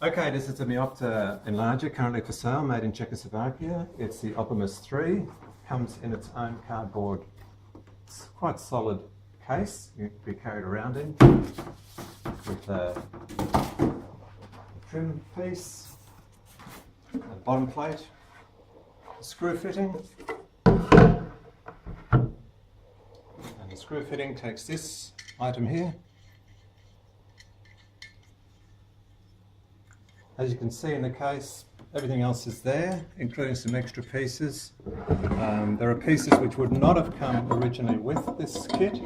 Okay, this is the Meopta Enlarger, currently for sale, made in Czechoslovakia. It's the Opemus 3, comes in its own cardboard, it's quite solid case you can be carried around in, with a trim piece, a bottom plate, a screw fitting, and the screw fitting takes this item here. As you can see in the case, everything else is there, including some extra pieces. There are pieces which would not have come originally with this kit,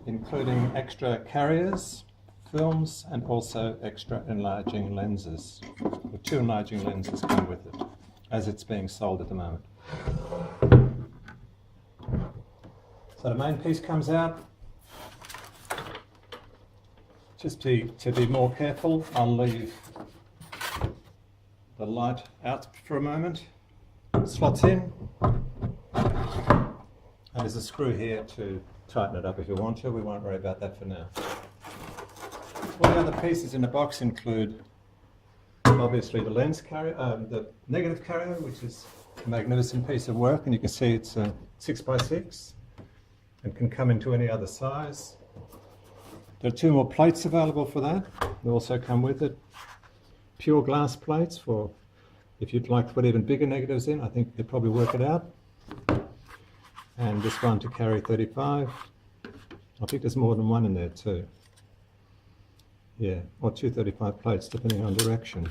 including extra carriers, films, and also extra enlarging lenses. The 2 enlarging lenses come with it, as it's being sold at the moment. So the main piece comes out. Just to be more careful, I'll leave the light out for a moment. Slots in, and there's a screw here to tighten it up if you want to. We won't worry about that for now. All the other pieces in the box include obviously the lens carrier, the negative carrier, which is a magnificent piece of work, and you can see it's 6x6 and can come into any other size. There are 2 more plates available for that. They also come with it. Pure glass plates for if you'd like to put even bigger negatives in. I think you'd probably work it out. And this one to carry 35. I think there's more than one in there too. Yeah, or 2 35 plates depending on direction.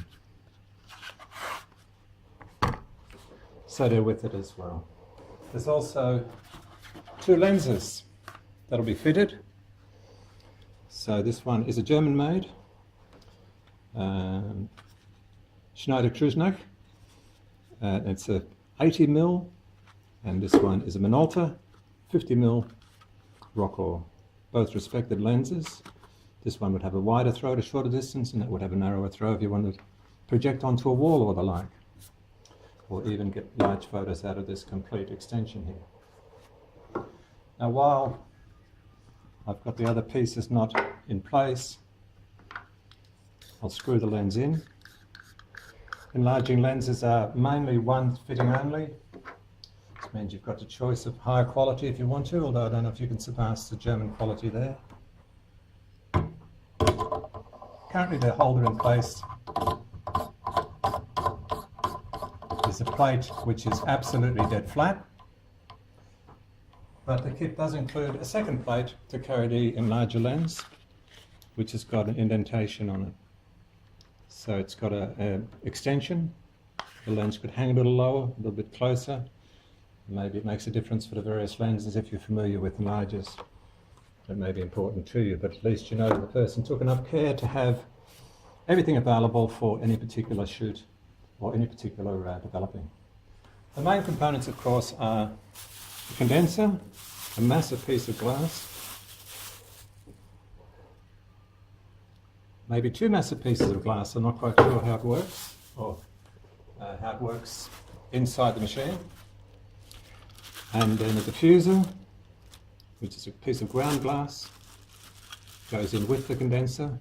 So they're with it as well. There's also 2 lenses that'll be fitted. So this one is a German made, Schneider Krusnach. It's a 80mm, and this one is a Minolta 50mm Rockor. Both respected lenses. This one would have a wider throw at a shorter distance, and that would have a narrower throw if you wanted to project onto a wall or the like, or even get large photos out of this complete extension here. Now, while I've got the other pieces not in place, I'll screw the lens in. Enlarging lenses are mainly one fitting only. This means you've got a choice of higher quality if you want to, although I don't know if you can surpass the German quality there. Currently the holder in place is a plate which is absolutely dead flat. But the kit does include a second plate to carry the enlarger lens, which has got an indentation on it. So it's got an extension. The lens could hang a little lower, a little bit closer. Maybe it makes a difference for the various lenses if you're familiar with enlargers. That may be important to you, but at least you know the person took enough care to have everything available for any particular shoot or any particular developing. The main components, of course, are a condenser, a massive piece of glass, maybe 2 massive pieces of glass. I'm not quite sure how it works, or how it works inside the machine. And then a diffuser, which is a piece of ground glass, goes in with the condenser.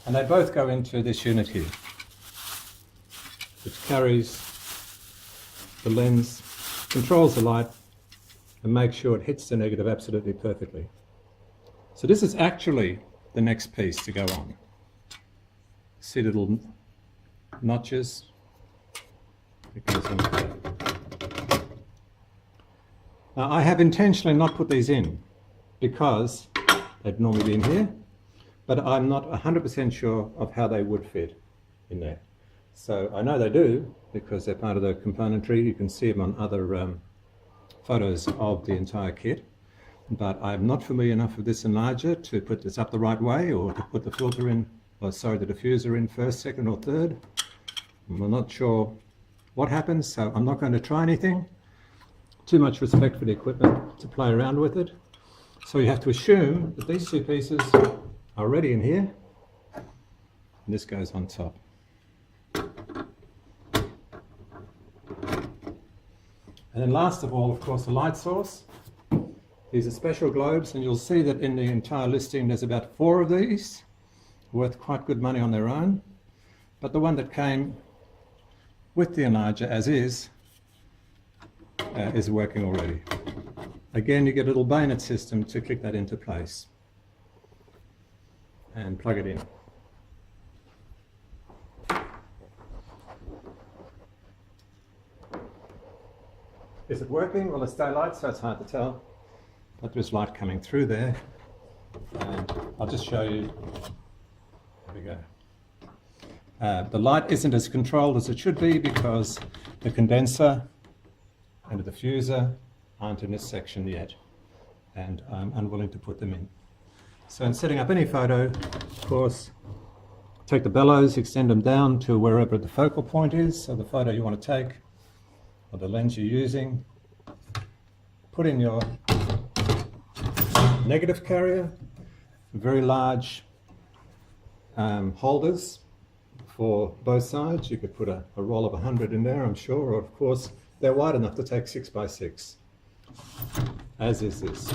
And they both go into this unit here, which carries the lens, controls the light, and makes sure it hits the negative absolutely perfectly. So this is actually the next piece to go on. See little notches? It goes in there. Now I have intentionally not put these in because they'd normally be in here, but I'm not 100% sure of how they would fit in there. So I know they do because they're part of the componentry. You can see them on other photos of the entire kit, but I'm not familiar enough with this enlarger to put this up the right way, or to put the filter in, or sorry, the diffuser in first, second or third. I'm not sure what happens, so I'm not going to try anything. Too much respect for the equipment to play around with it. So you have to assume that these 2 pieces are already in here, and this goes on top. And then last of all, of course, the light source. These are special globes, and you'll see that in the entire listing there's about 4 of these, worth quite good money on their own. But the one that came with the enlarger as is working already. Again, you get a little bayonet system to click that into place and plug it in. Is it working? Well, it's daylight, so it's hard to tell, but there's light coming through there. And I'll just show you. There we go. The light isn't as controlled as it should be because the condenser and the diffuser aren't in this section yet, and I'm unwilling to put them in. So in setting up any photo, of course, take the bellows, extend them down to wherever the focal point is, so the photo you want to take, or the lens you're using. Put in your negative carrier, very large holders for both sides. You could put a roll of 100 in there, I'm sure, or of course they're wide enough to take 6 by 6, as is this.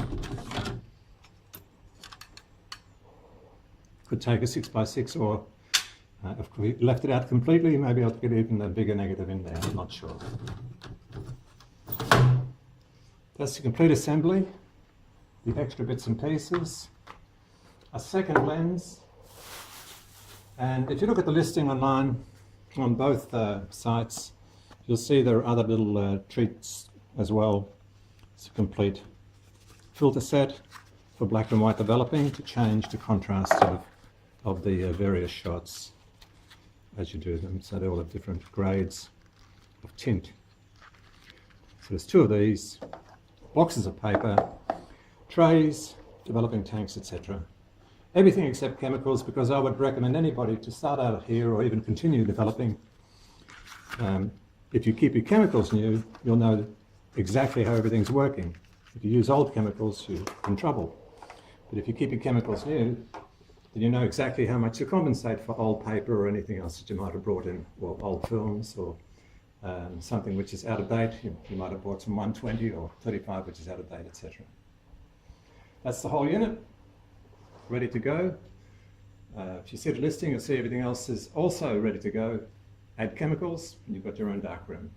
Could take a 6 by 6, or if we left it out completely, maybe I'll get even a bigger negative in there, I'm not sure. That's the complete assembly, the extra bits and pieces, a second lens, and if you look at the listing online on both sites, you'll see there are other little treats as well. It's a complete filter set for black and white developing to change the contrast of the various shots as you do them, so they all have different grades of tint. So there's 2 of these, boxes of paper, trays, developing tanks, etc. Everything except chemicals, because I would recommend anybody to start out here or even continue developing. If you keep your chemicals new, you'll know exactly how everything's working. If you use old chemicals, you're in trouble. But if you keep your chemicals new, then you know exactly how much to compensate for old paper or anything else that you might have brought in, or old films, or something which is out of date. You might have bought some 120 or 35 which is out of date, etc. That's the whole unit, ready to go. If you see the listing, you'll see everything else is also ready to go. Add chemicals, and you've got your own darkroom.